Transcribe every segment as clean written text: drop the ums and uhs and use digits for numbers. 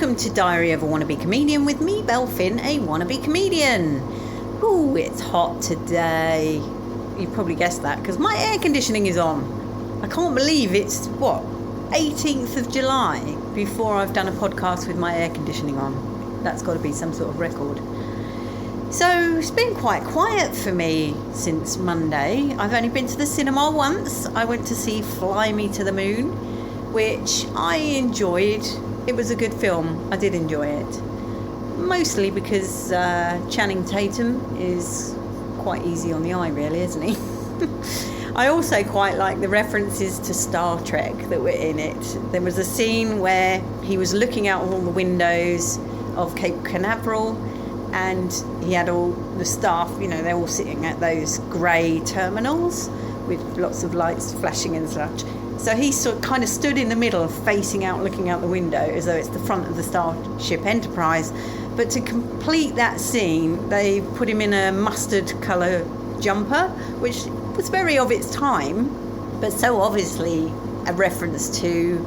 Welcome to Diary of a Wannabe Comedian with me, Belle, a wannabe comedian. Ooh, it's hot today. You probably guessed that because my air conditioning is on. I can't believe it's, 18th of July before I've done a podcast with my air conditioning on. That's got to be some sort of record. So it's been quite quiet for me since Monday. I've only been to the cinema once. I went to see Fly Me to the Moon, which I enjoyed. It was a good film. I did enjoy it. Mostly because Channing Tatum is quite easy on the eye, really, isn't he? I also quite like the references to Star Trek that were in it. There was a scene where he was looking out all the windows of Cape Canaveral, and he had all the staff, they're all sitting at those grey terminals with lots of lights flashing and such. So he kind of stood in the middle, facing out, looking out the window, as though it's the front of the Starship Enterprise. But to complete that scene, they put him in a mustard colour jumper, which was very of its time, but so obviously a reference to,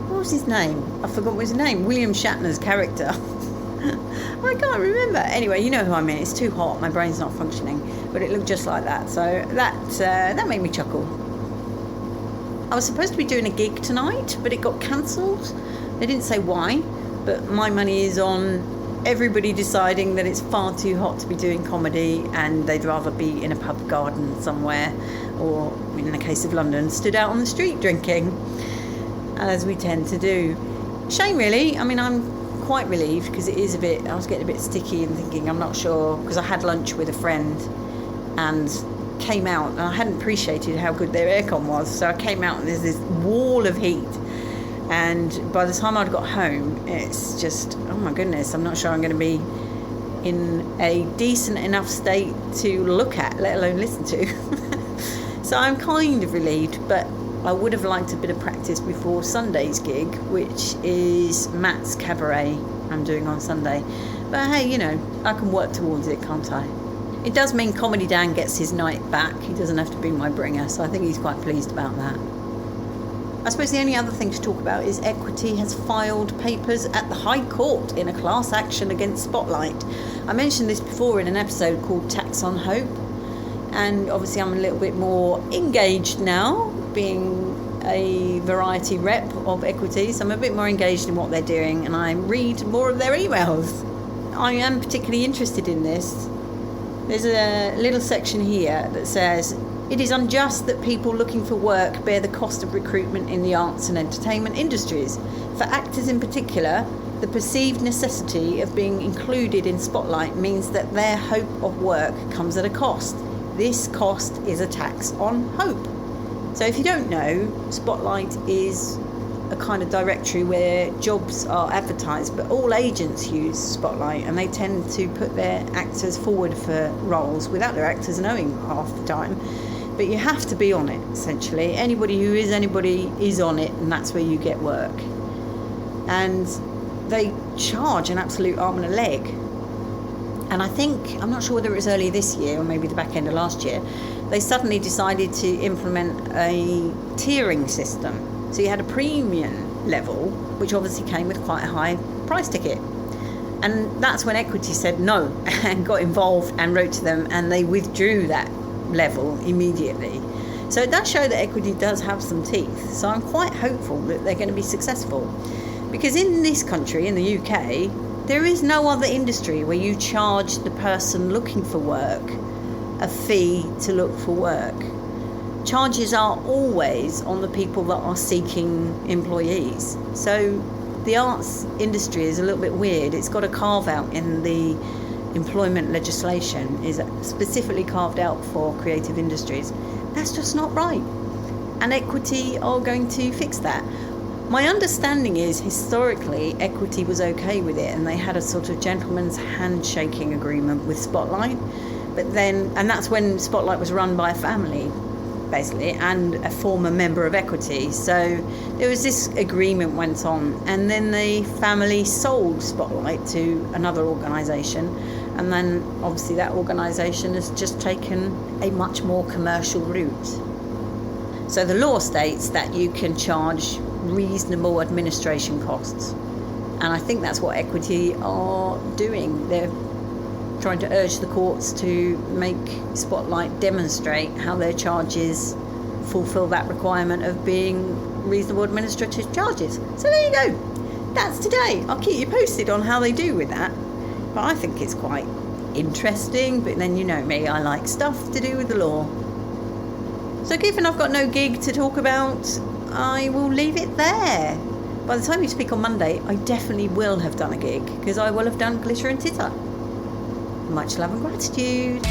what was his name? I forgot what his name. William Shatner's character. I can't remember. Anyway, you know who I mean. It's too hot. My brain's not functioning. But it looked just like that. So that made me chuckle. I was supposed to be doing a gig tonight, but it got cancelled. They didn't say why, but my money is on everybody deciding that it's far too hot to be doing comedy and they'd rather be in a pub garden somewhere, or in the case of London, stood out on the street drinking, as we tend to do. Shame, really. I mean, I'm quite relieved because it is I was getting a bit sticky and thinking, I'm not sure, because I had lunch with a friend and came out and I hadn't appreciated how good their aircon was, so I came out and there's this wall of heat, and by the time I'd got home, it's just, oh my goodness, I'm not sure I'm going to be in a decent enough state to look at, let alone listen to. So I'm kind of relieved, but I would have liked a bit of practice before Sunday's gig, which is Matt's Cabaret I'm doing on Sunday. But hey, I can work towards it, can't I? It does mean Comedy Dan gets his night back. He doesn't have to be my bringer, so I think he's quite pleased about that. I suppose the only other thing to talk about is Equity has filed papers at the High Court in a class action against Spotlight. I mentioned this before in an episode called Tax on Hope, and obviously I'm a little bit more engaged now, being a variety rep of Equity, so I'm a bit more engaged in what they're doing, and I read more of their emails. I am particularly interested in this. There's a little section here that says, it is unjust that people looking for work bear the cost of recruitment in the arts and entertainment industries. For actors in particular, the perceived necessity of being included in Spotlight means that their hope of work comes at a cost. This cost is a tax on hope. So if you don't know, Spotlight is a kind of directory where jobs are advertised, but all agents use Spotlight, and they tend to put their actors forward for roles without their actors knowing half the time. But you have to be on it, essentially. Anybody who is anybody is on it, and that's where you get work. And they charge an absolute arm and a leg. And I think, I'm not sure whether it was early this year or maybe the back end of last year, they suddenly decided to implement a tiering system. So you had a premium level, which obviously came with quite a high price ticket. And that's when Equity said no and got involved and wrote to them, and they withdrew that level immediately. So it does show that Equity does have some teeth. So I'm quite hopeful that they're going to be successful. Because in this country, in the UK, there is no other industry where you charge the person looking for work a fee to look for work. Charges are always on the people that are seeking employees. So the arts industry is a little bit weird. It's got a carve out in the employment legislation, is specifically carved out for creative industries. That's just not right. And Equity are going to fix that. My understanding is historically Equity was okay with it, and they had a sort of gentleman's handshaking agreement with Spotlight. But then, and that's when Spotlight was run by a family, basically, and a former member of Equity. So there was this agreement went on, and then the family sold Spotlight to another organisation, and then obviously that organisation has just taken a much more commercial route. So the law states that you can charge reasonable administration costs. And I think that's what Equity are doing. They're trying to urge the courts to make Spotlight demonstrate how their charges fulfill that requirement of being reasonable administrative charges. So there you go. That's today. I'll keep you posted on how they do with that. But I think it's quite interesting. But then you know me, I like stuff to do with the law. So given I've got no gig to talk about, I will leave it there. By the time you speak on Monday, I definitely will have done a gig, because I will have done Glitter and Titter. Much love and gratitude.